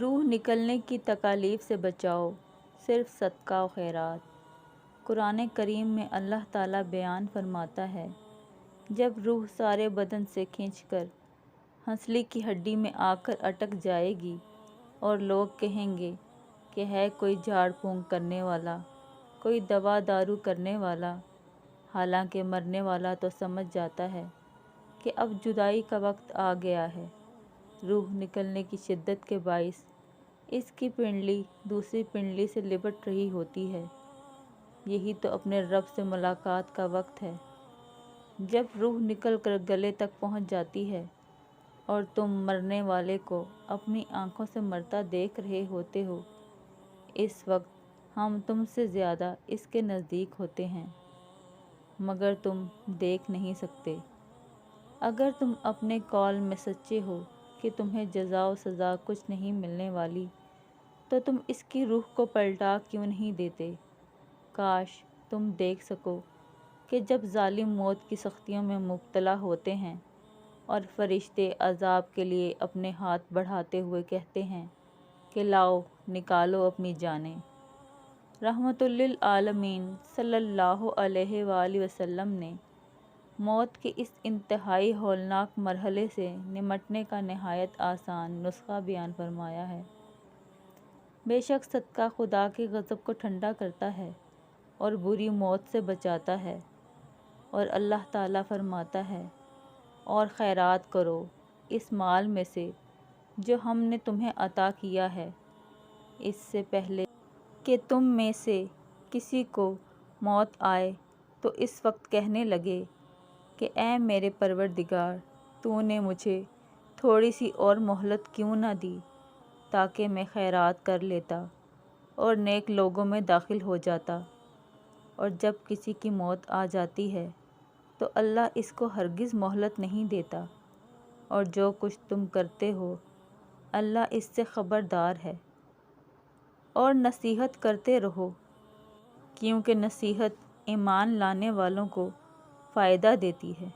روح نکلنے کی تکالیف سے بچاؤ، صرف صدقہ و خیرات۔ قرآن کریم میں اللہ تعالیٰ بیان فرماتا ہے، جب روح سارے بدن سے کھنچ کر ہنسلی کی ہڈی میں آ کر اٹک جائے گی اور لوگ کہیں گے کہ ہے کوئی جھاڑ پھونک کرنے والا، کوئی دوا دارو کرنے والا، حالانکہ مرنے والا تو سمجھ جاتا ہے کہ اب جدائی کا وقت آ گیا ہے۔ روح نکلنے کی شدت کے باعث اس کی پنڈلی دوسری پنڈلی سے لپٹ رہی ہوتی ہے۔ یہی تو اپنے رب سے ملاقات کا وقت ہے۔ جب روح نکل کر گلے تک پہنچ جاتی ہے اور تم مرنے والے کو اپنی آنکھوں سے مرتا دیکھ رہے ہوتے ہو، اس وقت ہم تم سے زیادہ اس کے نزدیک ہوتے ہیں، مگر تم دیکھ نہیں سکتے۔ اگر تم اپنے قول میں سچے ہو کہ تمہیں جزا و سزا کچھ نہیں ملنے والی، تو تم اس کی روح کو پلٹا کیوں نہیں دیتے؟ کاش تم دیکھ سکو کہ جب ظالم موت کی سختیوں میں مبتلا ہوتے ہیں اور فرشتے عذاب کے لیے اپنے ہاتھ بڑھاتے ہوئے کہتے ہیں کہ لاؤ نکالو اپنی جانیں۔ رحمت للعالمین صلی اللہ علیہ وآلہ وسلم نے موت کے اس انتہائی ہولناک مرحلے سے نمٹنے کا نہایت آسان نسخہ بیان فرمایا ہے۔ بے شک صدقہ خدا کے غضب کو ٹھنڈا کرتا ہے اور بری موت سے بچاتا ہے، اور اللہ تعالیٰ فرماتا ہے، اور خیرات کرو اس مال میں سے جو ہم نے تمہیں عطا کیا ہے، اس سے پہلے کہ تم میں سے کسی کو موت آئے تو اس وقت کہنے لگے کہ اے میرے پروردگار، تو نے مجھے تھوڑی سی اور مہلت کیوں نہ دی تاکہ میں خیرات کر لیتا اور نیک لوگوں میں داخل ہو جاتا۔ اور جب کسی کی موت آ جاتی ہے تو اللہ اس کو ہرگز مہلت نہیں دیتا، اور جو کچھ تم کرتے ہو اللہ اس سے خبردار ہے۔ اور نصیحت کرتے رہو، کیونکہ نصیحت ایمان لانے والوں کو فائدہ دیتی ہے۔